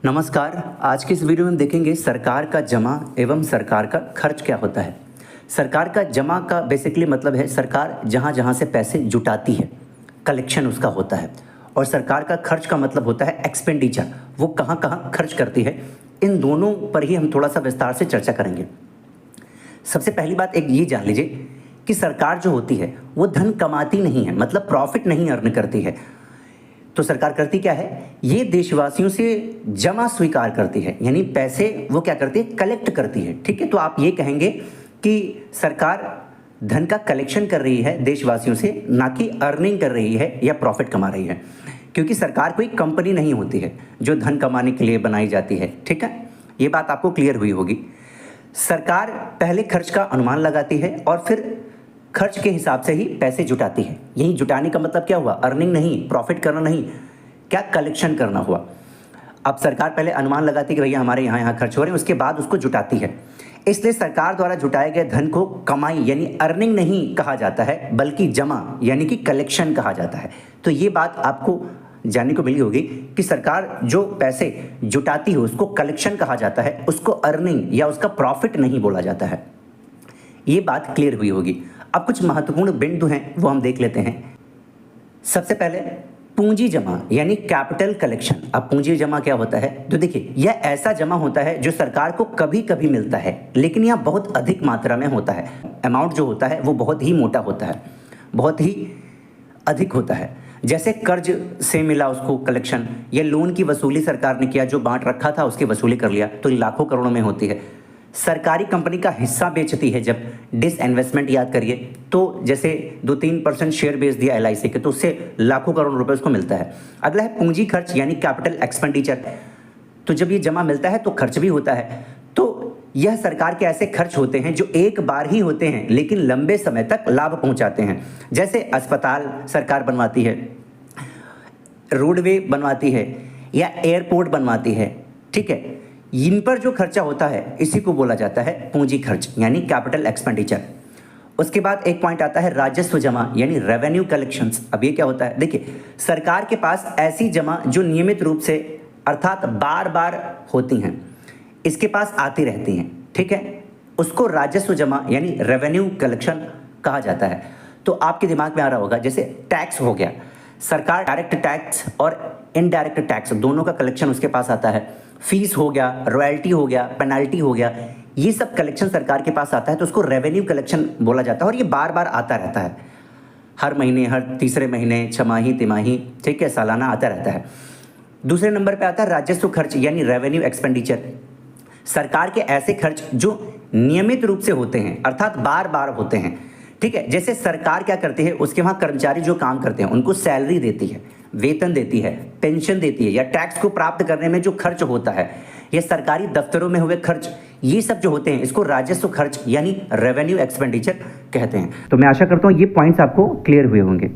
नमस्कार। आज की इस वीडियो में हम देखेंगे सरकार का जमा एवं सरकार का खर्च क्या होता है। सरकार का जमा का बेसिकली मतलब है सरकार जहाँ जहाँ से पैसे जुटाती है, कलेक्शन उसका होता है। और सरकार का खर्च का मतलब होता है एक्सपेंडिचर, वो कहाँ कहाँ खर्च करती है। इन दोनों पर ही हम थोड़ा सा विस्तार से चर्चा करेंगे। सबसे पहली बात एक ये जान लीजिए कि सरकार जो होती है वो धन कमाती नहीं है, मतलब प्रॉफिट नहीं अर्न करती है। तो सरकार करती क्या है, ये देशवासियों से जमा स्वीकार करती है, यानी पैसे वो क्या करती है, कलेक्ट करती है। ठीक है, तो आप ये कहेंगे कि सरकार धन का कलेक्शन कर रही है देशवासियों से, ना कि अर्निंग कर रही है या प्रॉफिट कमा रही है। क्योंकि सरकार कोई कंपनी नहीं होती है जो धन कमाने के लिए बनाई जाती है। ठीक है, ये बात आपको क्लियर हुई होगी। सरकार पहले खर्च का अनुमान लगाती है और फिर खर्च के हिसाब से ही पैसे जुटाती है। यही जुटाने का मतलब क्या हुआ, अर्निंग नहीं, प्रॉफिट करना नहीं, क्या कलेक्शन करना हुआ। अब सरकार पहले अनुमान लगाती है कि भैया हमारे यहाँ यहाँ खर्च हो रहे हैं, उसके बाद उसको जुटाती है। इसलिए सरकार द्वारा जुटाए गए धन को कमाई यानी अर्निंग नहीं कहा जाता है, बल्कि जमा यानी कि कलेक्शन कहा जाता है। तो ये बात आपको जानने को मिली होगी कि सरकार जो पैसे जुटाती है उसको कलेक्शन कहा जाता है, उसको अर्निंग या उसका प्रॉफिट नहीं बोला जाता है। ये बात क्लियर हुई होगी। अब कुछ महत्वपूर्ण बिंदु हैं वो हम देख लेते हैं। सबसे पहले पूंजी जमा यानी कैपिटल कलेक्शन। अब पूंजी जमा क्या होता है, तो देखिए यह ऐसा जमा होता है जो सरकार को कभी कभी मिलता है, लेकिन यह बहुत अधिक मात्रा में होता है। अमाउंट जो होता है वो बहुत ही मोटा होता है, बहुत ही अधिक होता है। जैसे कर्ज से मिला उसको कलेक्शन, या लोन की वसूली सरकार ने किया, जो बांट रखा था उसकी वसूली कर लिया, तो लाखों करोड़ों में होती है। सरकारी कंपनी का हिस्सा बेचती है जब, डिसइन्वेस्टमेंट याद करिए, तो जैसे 2-3% शेयर बेच दिया LIC के, तो उससे लाखों करोड़ रुपए उसको मिलता है। अगला है पूंजी खर्च यानी कैपिटल एक्सपेंडिचर। तो जब ये जमा मिलता है तो खर्च भी होता है। तो यह सरकार के ऐसे खर्च होते हैं जो एक बार ही होते हैं लेकिन लंबे समय तक लाभ पहुंचाते हैं। जैसे अस्पताल सरकार बनवाती है, रोडवे बनवाती है, या एयरपोर्ट बनवाती है। ठीक है, इन पर जो खर्चा होता है इसी को बोला जाता है पूंजी खर्च यानी कैपिटल एक्सपेंडिचर। उसके बाद एक पॉइंट आता है राजस्व जमा यानी रेवेन्यू कलेक्शंस। अब ये क्या होता है, देखिए सरकार के पास ऐसी जमा जो नियमित रूप से अर्थात बार बार होती हैं, इसके पास आती रहती हैं। ठीक है, उसको राजस्व जमा यानी रेवेन्यू कलेक्शन कहा जाता है। तो आपके दिमाग में आ रहा होगा, जैसे टैक्स हो गया, सरकार डायरेक्ट टैक्स और इनडायरेक्ट टैक्स दोनों का कलेक्शन उसके पास आता है। फीस हो गया, रॉयल्टी हो गया, पेनल्टी हो गया, ये सब कलेक्शन सरकार के पास आता है, तो उसको रेवेन्यू कलेक्शन बोला जाता है। और ये बार बार आता रहता है, हर महीने, हर तीसरे महीने, छमाही, तिमाही, ठीक है, सालाना आता रहता है। दूसरे नंबर पे आता है राजस्व खर्च यानी रेवेन्यू एक्सपेंडिचर। सरकार के ऐसे खर्च जो नियमित रूप से होते हैं अर्थात बार बार होते हैं। ठीक है, जैसे सरकार क्या करती है, उसके वहाँ कर्मचारी जो काम करते हैं उनको सैलरी देती है, वेतन देती है, पेंशन देती है, या टैक्स को प्राप्त करने में जो खर्च होता है, या सरकारी दफ्तरों में हुए खर्च, ये सब जो होते हैं इसको राजस्व खर्च यानी रेवेन्यू एक्सपेंडिचर कहते हैं। तो मैं आशा करता हूँ ये पॉइंट्स आपको क्लियर हुए होंगे।